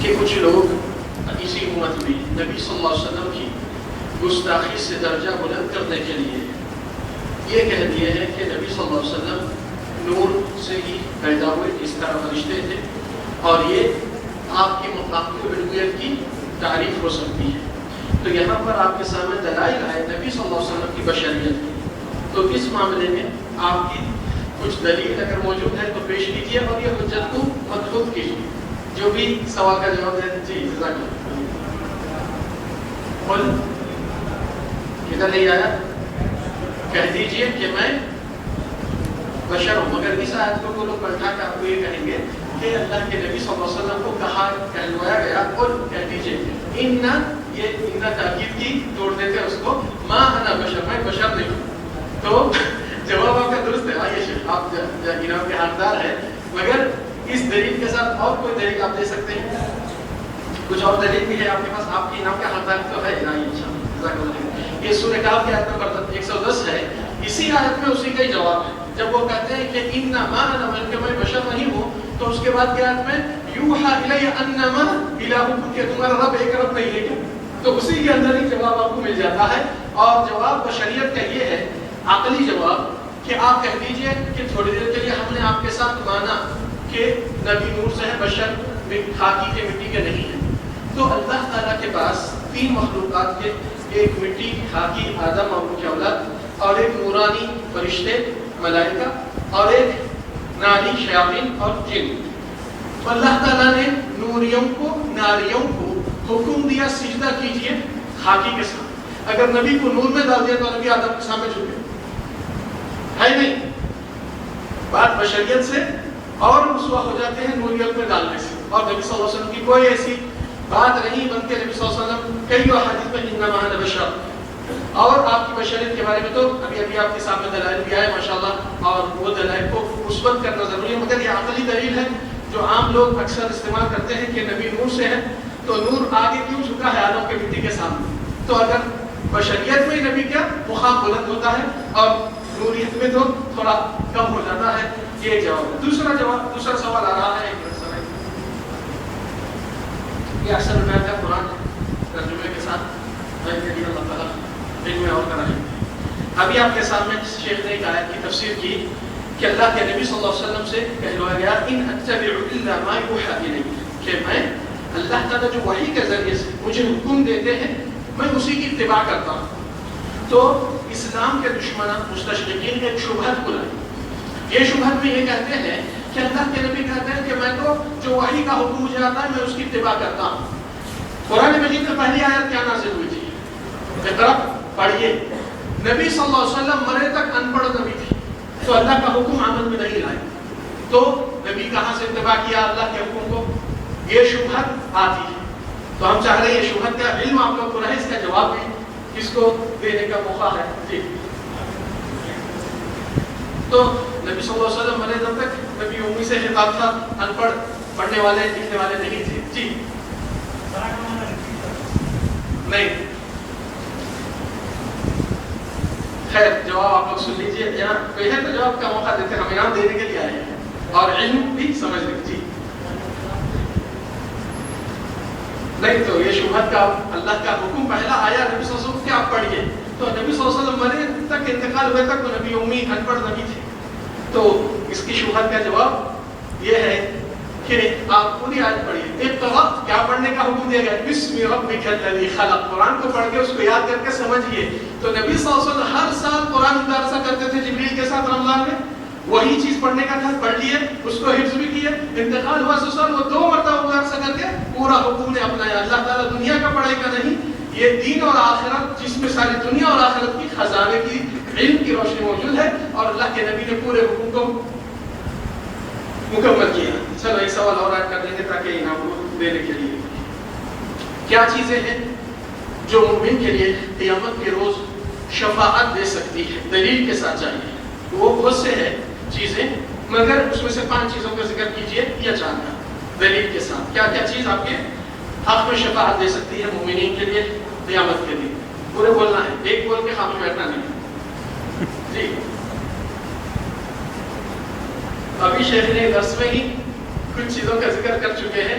کہ کچھ لوگ اسی امت میں نبی صلی اللہ علیہ وسلم کی گستاخی سے درجہ بلند کرنے کے لیے یہ کہہ دیے ہیں کہ نبی صلی اللہ علیہ وسلم نور سے ہی پیدا ہوئے، اس طرح فرشتے تھے، اور یہ آپ کی مقام الوہیت کی تعریف ہو سکتی ہے۔ تو یہاں پر آپ کے سامنے دلائل ہے نبی صلی اللہ علیہ وسلم کی بشریت کی، تو اس معاملے میں آپ کی کچھ دلیل اگر موجود ہے تو پیش کیجیے اور یہ حجت کو مضبوط کیجیے۔ جو بھی سوال کا جواب دے جی جزاک اللہ۔ کدھر نہیں آیا؟ کہہ دیجیے کہ میں بشر ہوں، مگر اس آیت کو لوگ پلٹا کر آپ کو یہ کہیں گے کہ اللہ کے نبی صلی اللہ علیہ وسلم کو کہا کہلوایا گیا، اور کہہ دیجیے یہ تاکید کی توڑ دیتے اس کو، ما انا بشر، میں بشر نہیں ہوں۔ تو جواب آپ کا درست ہے، آئیے شیخ آپ انعام کے حقدار ہیں، مگر اس دلیل کے ساتھ اور کوئی دلیل آپ دے سکتے ہیں؟ کچھ اور دلیل بھی ہے آپ کے پاس؟ آپ کی انعام کا حقدار تو ہے نا انشاءاللہ۔ یہ سورہ کہف کی آیت نمبر 110 ہے، اسی آیت میں اسی کا ہی جواب ہے۔ جب وہ کہتے ہیں کہ انما انا میں بشر نہیں ہوں، تو اس کے بعد کی آیت میں یوحا الی انما الہکم، کہ تمہارا رب ایک رب نہیں ہے کیا؟ تو اسی کے اندر ہی جواب آپ کو مل جاتا ہے۔ اور جواب بشریت کا یہ ہے، عقلی جواب، کہ آپ کہہ دیجئے کہ تھوڑی دیر کے لیے ہم نے آپ کے ساتھ مانا کہ نبی نور سے ہے، بشر خاکی کے مٹی کے نہیں ہے۔ تو اللہ تعالیٰ کے پاس تین مخلوقات کے، ایک مٹی خاکی آدم اور ان کی اولاد، اور ایک نورانی فرشتے ملائکہ، اور ایک ناری شیاطین اور جن۔ تو اللہ تعالیٰ نے نوریوں کو، ناریوں کو حکم دیا سجدہ کیجئے خاکی کے ساتھ۔ اگر نبی کو نور میں ڈال دیا تو نبی آدم کے سامنے جھکے، ہے نہیں؟ بات بشریت سے اور رسوا ہو جاتے ہیں نوریت میں ڈالنے سے، اور نبی صلی اللہ علیہ وسلم کی کوئی ایسی بات نہیں، بلکہ نبی صلی اللہ علیہ وسلم کئی احادیث میں انما انا بشر۔ اور آپ کی بشریت کے بارے میں تو ابھی آپ کے سامنے دلائل بھی آئے ماشاءاللہ، اور وہ دلائل کو مثبت کرنا ضروری ہے، مگر یہ عقلی دلیل ہے جو عام لوگ اکثر استعمال کرتے ہیں کہ نبی نور سے ہے تو نور آگے کیوں جھکا ہے آدم کے مٹی کے سامنے؟ تو اگر بشریت میں نبی کیا مقام بلند ہوتا ہے اور نوریت میں تو تھوڑا کم ہو جاتا ہے، یہ ایک جواب ہے۔ دوسرا سوال آ رہا ہے، یہ اکثر میں کا قرآن ترجمے کے ساتھ اللہ تعالیٰ علم اور کرائے۔ ابھی آپ کے سامنے شیخ نے ایک آیت کی تفسیر کی کہ اللہ کے نبی صلی اللہ علیہ وسلم سے کہلوایا گیا ان اتبع الا ما یوحى الی، کہ میں اللہ تعالیٰ جو وحی کے ذریعے سے مجھے حکم دیتے ہیں میں اسی کی اتباع کرتا ہوں۔ تو اسلام کے دشمنان مستشرقین ایک شبہت کو لائے، یہ شبہت میں یہ کہتے ہیں کہ اللہ کے نبی کہتے ہیں کہ میں تو جو وحی کا حکم مجھے آتا ہے میں اس کی اتباع کرتا ہوں۔ قرآن مجید میں پہلی آیت کیا نازل ہوئی تھی؟ اقرأ، پڑھیے۔ نبی صلی اللہ علیہ وسلم مرے تک ان پڑھ نبی تھی، تو اللہ کا حکم عمل میں نہیں لائے، تو نبی کہاں سے اتباع کیا اللہ کے حکم کو؟ یہ شبہت آتی ہے۔ تو ہم چاہ رہے ہیں یہ شبہت کا علم آپ لوگ کو رہے، اس کا جواب بھی کس کو دینے کا موقع ہے؟ جی۔ تو نبی صلی اللہ علیہ وسلم مرے دم تک نبی امی سے خطاب تھا، ان پڑھ، پڑھنے والے لکھنے والے نہیں تھے۔ جی نہیں، خیر جواب آپ لوگ سن لیجیے، یہاں کوئی ہے تو جواب کا موقع دیتے، ہم انعام دینے کے لیے آئے ہیں اور علم بھی سمجھ لیں۔ جی نہیں، تو یہ شبہت کا اللہ کا حکم پہلا آیا نبی صلی اللہ علیہ وسلم کہ آپ پڑھیے، تو نبی صلی اللہ علیہ وسلم مرے تک انتقال ہوئے تک وہ نبی امی ان پڑھ نبی تھے۔ تو اس کی شبہت کا جواب یہ ہے کہ آپ پوری آیت پڑھیے، اقرأ، کیا پڑھنے کا حکم دیا گیا؟ بسم ربک الذی خلق، قرآن کو پڑھ کے اس کو یاد کر کے سمجھیے۔ تو نبی صلی اللہ علیہ وسلم ہر سال قرآن مدارسہ کرتے تھے جبریل کے ساتھ رمضان میں، وہی چیز پڑھنے کا تھا، پڑھ لیے، اس کو حفظ بھی کیے، انتقال ہوا سسرال، وہ 2 مرتبہ مدارسہ کر کے پورا حکم نے اپنایا۔ اللہ تعالیٰ دنیا کا پڑھائی کا نہیں، یہ دین اور آخرت جس میں ساری دنیا اور آخرت کی خزانے کی علم کی روشنی موجود ہے، اور اللہ کے نبی نے پورے حکم کو مکمل کیا۔ چلو ایک سوال اور ایڈ کر دیں گے تاکہ انعام کو دینے کے لیے کیا چیزیں ہیں جو مومن کے لیے قیامت کے روز شفاعت دے سکتی ہے، دلیل کے ساتھ چاہیے۔ وہ بہت سے ہیں چیزیں، مگر اس میں سے 5 چیزوں کا ذکر کیجیے یا جاننا دلیل کے ساتھ، کیا کیا چیز آپ کے حق میں شفاعت دے سکتی ہے مومنین کے لیے قیامت کے دن۔ پورے بولنا ہے، ایک بول کے خاموش بیٹھنا نہیں۔ جی ابھی شیخ نے درس میں ہی کچھ چیزوں کا ذکر کر چکے ہیں،